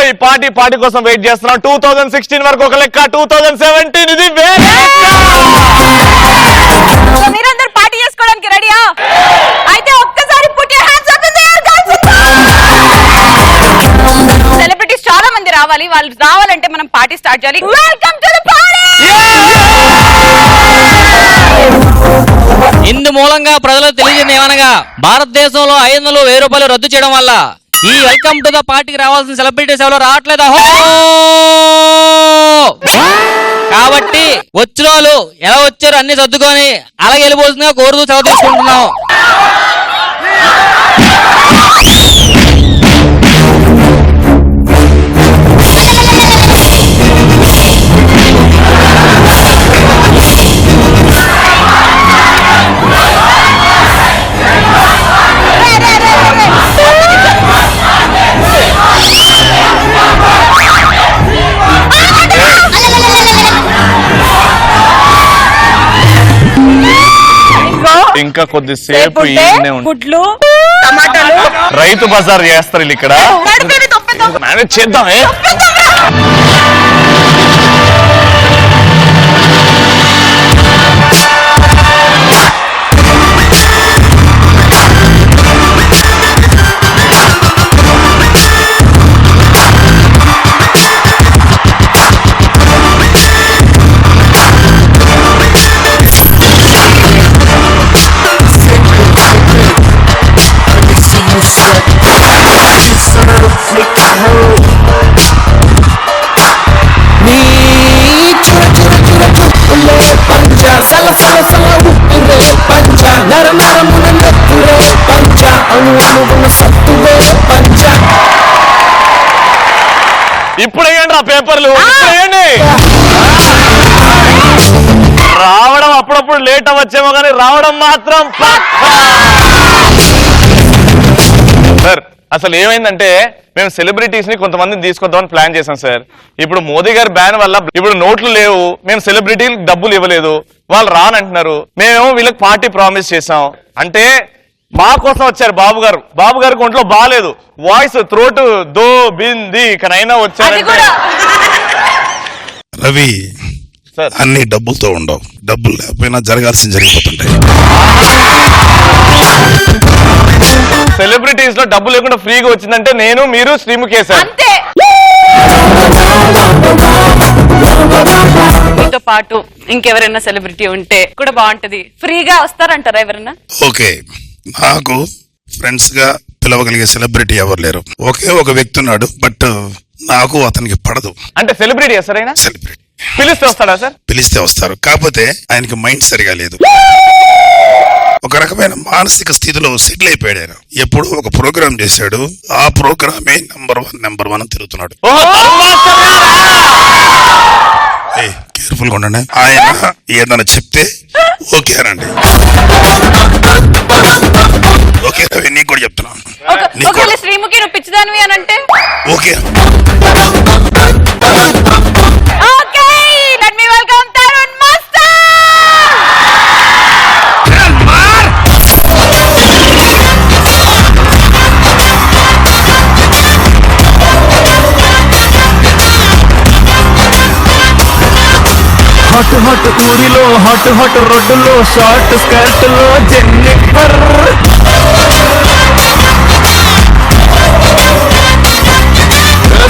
ఈ పార్టీ కోసం వెయిట్ చేస్తున్నాం. 2016 వరకు ఒక లెక్క, 2017 ఇది వేరే. మీరందరూ పార్టీ చేసుకోవడానికి రెడీయా? అయితే ఒక్కసారి put your hands up in the air girls. Celebrities చాలా మంది రావాలి. వాళ్ళు రావాలంటే మనం పార్టీ స్టార్ట్ చేయాలి. Welcome to the party. ఇందు మూలంగా ప్రజలకు తెలియజేది ఏమనగా, భారతదేశంలో 500 1000 రూపాయలు రద్దు చేయడం వల్ల ఈ వెల్కమ్ టు ద పార్టీకి రావాల్సిన సెలబ్రిటీస్ ఎవరో రావట్లేదు. కాబట్టి వచ్చిన వాళ్ళు ఎలా వచ్చారు అన్ని సర్దుకొని అలాగే వెళ్ళిపోతుందిగా కోరుతూ సెలవు తీసుకుంటున్నాం. ఇంకా కొద్దిసేపు గుడ్లు టమాటాలు రైతు బజార్ చేస్తారు వీళ్ళు ఇక్కడ. మేనేజ్ చేద్దామే. ఇప్పుడు వేయండి ఆ పేపర్లు. రావడం అప్పుడప్పుడు లేట్ అవ్వచ్చేమో కానీ రావడం మాత్రం సార్. అసలు ఏమైందంటే మేము సెలబ్రిటీస్ ని కొంతమందిని తీసుకొద్దామని ప్లాన్ చేశాం సార్. ఇప్పుడు మోదీ గారి బ్యాన్ వల్ల ఇప్పుడు నోట్లు లేవు, మేము సెలబ్రిటీలకు డబ్బులు ఇవ్వలేదు, వాళ్ళు రానంటున్నారు. మేము వీళ్ళకి పార్టీ ప్రామిస్ చేసాం అంటే మా కోసం వచ్చారు బాబు గారికి ఒంట్లో బాగాలేదు, వాయిస్ త్రోట్ దో బింది, ఇకనైనా వచ్చారు. రవి అన్ని డబ్బులతో ఉండవు, డబ్బులు లేకపోయినా జరగాల్సింది జరిగిపోతుంటాయి. సెలబ్రిటీస్ లో డబ్బు లేకుండా ఫ్రీగా వచ్చిందంటే నేను, మీరు, శ్రీముఖేశారు. మీతో పాటు ఇంకెవరైనా సెలబ్రిటీ ఉంటే కూడా బాగుంటది. ఫ్రీగా వస్తారంటారా ఎవరైనా? ఓకే, నాకు ఫ్రెండ్స్ గా పిలవగలిగే సెలబ్రిటీ ఎవరు లేరు. ఒకే ఒక వ్యక్తి ఉన్నాడు, బట్ నాకు అతనికి పడదు. అంటే సెలబ్రిటీ వస్తారైనా? సెలబ్రిటీ పిలిస్తే వస్తాడా సార్? పిలిస్తే వస్తారు, కాకపోతే ఆయనకి మైండ్ సరిగా లేదు. ఒక రకమైన మానసిక స్థితిలో సెటిల్ అయిపోయాడు ఆయన. ఎప్పుడు ఒక ప్రోగ్రామ్ చేశాడు, ఆ ప్రోగ్రామే నెంబర్ వన్ తిరుగుతున్నాడు. కేర్ఫుల్ గా ఉండండి. ఆయన ఏదైనా చెప్తే ఓకే అనండి. ఓకే రవి, నీకు కూడా చెప్తున్నాను. శ్రీముఖి నువ్వు పిచ్చిదానివి అని అంటే ఓకే. హాట్ ఊరిలో హాట్ రోడ్డులో షార్ట్ స్కర్ట్ లో జెన్నిఫర్,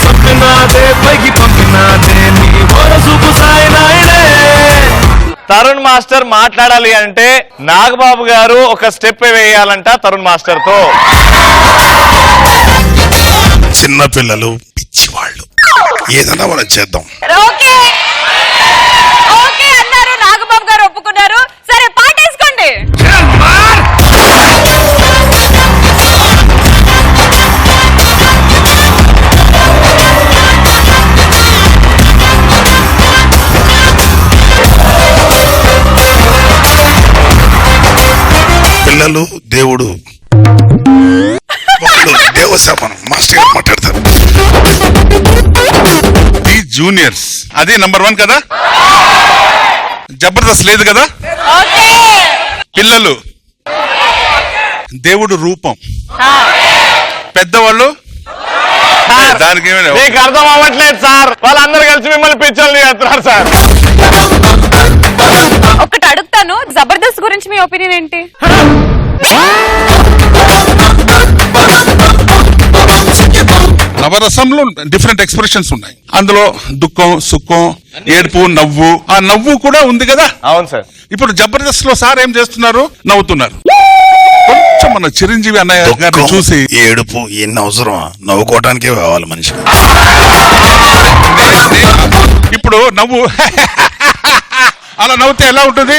సంపినాదే పైకి పంపినాదే నీ వరసూపు సాయనాయనే. తరుణ్ మాస్టర్ మాట్లాడాలి అంటే నాగబాబు గారు ఒక స్టెప్ వేయాలంట తరుణ్ మాస్టర్ తో. చిన్నపిల్లలు పిచ్చివాళ్ళు, ఏదన్నా మనం చేద్దాం. ఓకే అన్నారు, నాగబాబు గారు ఒప్పుకున్నారు. సరే పాటేసుకోండి. పిల్లలు దేవుడు, దేవసమానం. మాస్టర్ గారు మాట్లాడతారు. ది జూనియర్స్ అది నంబర్ 1 కదా, జబర్దస్త్ లేదు కదా. పిల్లలు దేవుడు రూపం, పెద్దవాళ్ళు సార్, దానికి ఏమైనా మీకు అర్థం అవ్వట్లేదు సార్, వాళ్ళందరూ కలిసి మిమ్మల్ని పిచ్చోళ్ళు చేస్తున్నారు సార్. ఒకటి అడుగుతాను, జబర్దస్త్ గురించి మీ ఒపీనియన్ ఏంటి? నవరసంలో డిఫరెంట్ ఎక్స్ప్రెషన్స్ ఉన్నాయి. అందులో దుఃఖం, సుఖం, ఏడుపు, నవ్వు. ఆ నవ్వు కూడా ఉంది కదా. అవును సార్. ఇప్పుడు జబర్దస్త్ లో సార్ ఏం చేస్తున్నారు? నవ్వుతున్నారు. కొంచెం మన చిరంజీవి అన్నయ్య గారిని చూసి ఏడుపు ఎన్ని అవసరమా, నవ్వుకోవటానికే కావాలి మనిషి. ఇప్పుడు నవ్వు అలా నవ్వుతే ఎలా ఉంటుంది?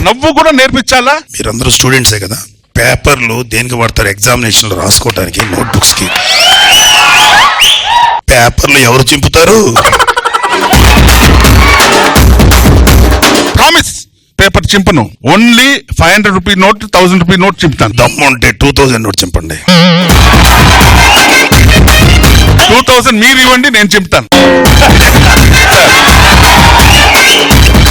నవ్వు కూడా నేర్పించాలా? మీరందరూ స్టూడెంట్సే కదా, పేపర్లు దేనికి వాడతారు? ఎగ్జామినేషన్లు రాసుకోవడానికి, నోట్బుక్స్ కి. పేపర్లు ఎవరు చింపుతారు? ప్రామిస్, పేపర్ చింపను. Only 500 rupee note, 1000 rupee note చింపుతాను. దమ్ము ఉంటే 2000 నోట్ చింపండి. 2000 మీరు ఇవ్వండి, నేను చింపుతాను.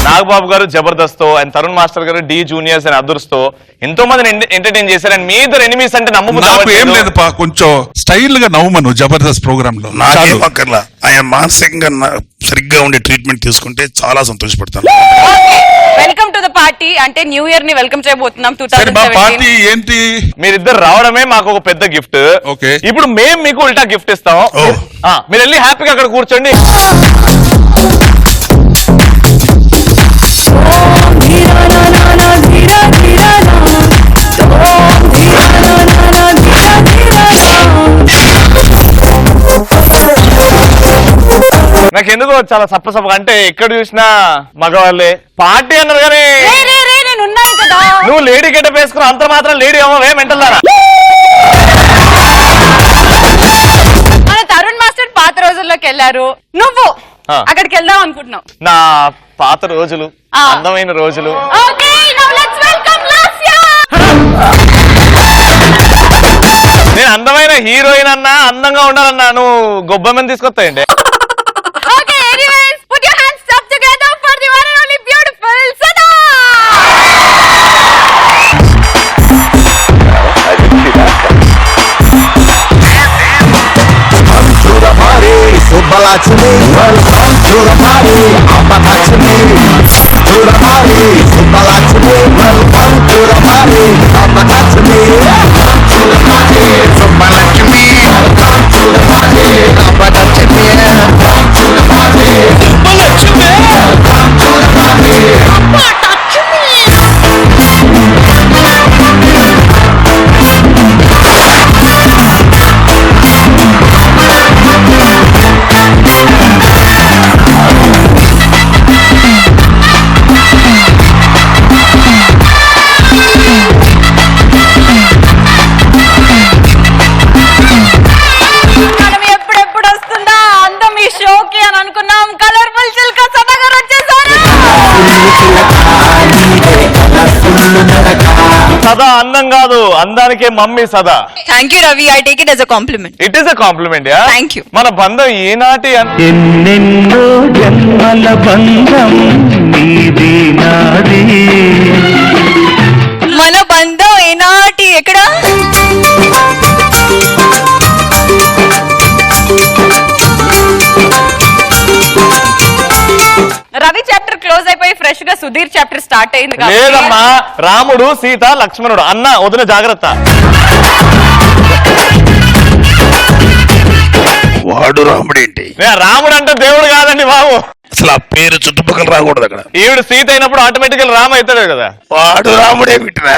నాగబాబు గారు జబర్దస్త్ తో అండ్ తరుణ్ మాస్టర్ గారు డి జూనియర్స్ అండ్ అదర్స్ తో ఎంతో మందిని ఎంటర్టైన్ చేశారు. అండ్ మీ ఇద్దరు ఎనిమిస్ అంటే నాకు ఏం లేదు పా, కొంచెం స్టైల్ గా నవ్వుమను జబర్దస్త్ ప్రోగ్రామ్ లో. నాకేం అక్కర్లా, ఆయన మానసికంగా సరిగ్గా ఉండే ట్రీట్మెంట్ తీసుకుంటే చాలా సంతోషపడతాను. Welcome to the party. అంటే న్యూ ఇయర్ ని వెల్కమ్ చేయబోతున్నాం. సరే మా పార్టీ ఏంటి? మీరిద్దరు రావడమే మాకు ఒక పెద్ద గిఫ్ట్. ఓకే. ఇప్పుడు మేము మీకు ఉల్టా గిఫ్ట్ ఇస్తాం. మీరు వెళ్ళి హ్యాపీగా అక్కడ కూర్చోండి. నాకెందుకో చాలా సప్పసప్పగా, అంటే ఎక్కడ చూసినా మగవాళ్ళే పార్టీ అన్నారు కానీ నేను ఉన్నాను కదా. నువ్వు లేడీ గెటప్ వేసుకున్నావు, అంత మాత్రం లేడీ అవ్వవే మెంటల్దారా. మన తరుణ్ మాస్టర్ పాత రోజుల్లోకి వెళ్ళారు, నువ్వు అక్కడికి వెళ్దాం అనుకుంటున్నావు. నా పాత రోజులు, అందమైన రోజులు. నేను అందమైన హీరోయిన్ అన్నా, అందంగా ఉండాలన్నా, నువ్వు గొబ్బమని తీసుకొస్తాయండి. Subbalaxmi, welcome to the party. Appalaxmi, to the party. Subbalaxmi, welcome to the party. Appalaxmi, welcome to the party. Subbalaxmi, welcome to the party. Appalaxmi, welcome to the party. Subbalaxmi, welcome to the party. Sadha అందం కాదు, అందానికే mummy Sadha. Thank you Ravi, I take it as a compliment. It is a compliment. Thank you. మన బంధం ఈనాటి ఎన్నెన్నో జన్మల బంధం నీది నాది. మన బంధం ఏనాటి ఎక్కడ? రవి చాప్టర్ క్లోజ్ అయిపోయి ఫ్రెష్ గా సుధీర్ చాప్టర్ స్టార్ట్ అయింది. లేదమ్మా, రాముడు, సీత, లక్ష్మణుడు. అన్న వదిన జాగ్రత్త. వాడు రాముడేంటి? రాముడు అంటే దేవుడు కాదండి బాబు. అసలు ఆ పేరు చుట్టుపక్కల రాకూడదు అక్కడ. ఈవిడ సీత అయినప్పుడు ఆటోమేటికల్ రామ అవుతాడు కదా. వాడు రాముడే వింటరా.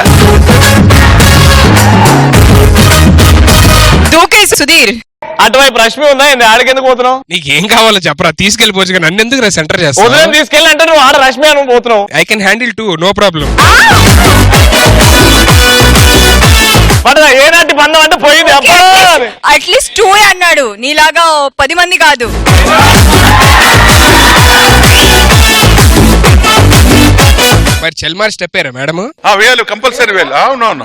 దూకే సుధీర్. అటువైపు రష్మి ఉందా, ఆడికెందుకు పోతున్నావు? నీకేం కావాలో చెప్పరా, తీసుకెళ్లిపోవచ్చు. నన్ను ఎందుకు సెంటర్ చేస్తావు? ఉదయం తీసుకెళ్ళి అంటే నువ్వు ఆడ రష్మి అని పోతున్నావు. I can handle too, no problem. ఏనాటి బంధం అంటే పోయింది. అట్లీస్ట్ 2 అన్నాడు, నీలాగా 10 మంది కాదు. మరి చెల్మార్ స్టెప్ అయ్యారా మేడం? వేయాలి, కంపల్సరీ వేయాలి. అవునవును.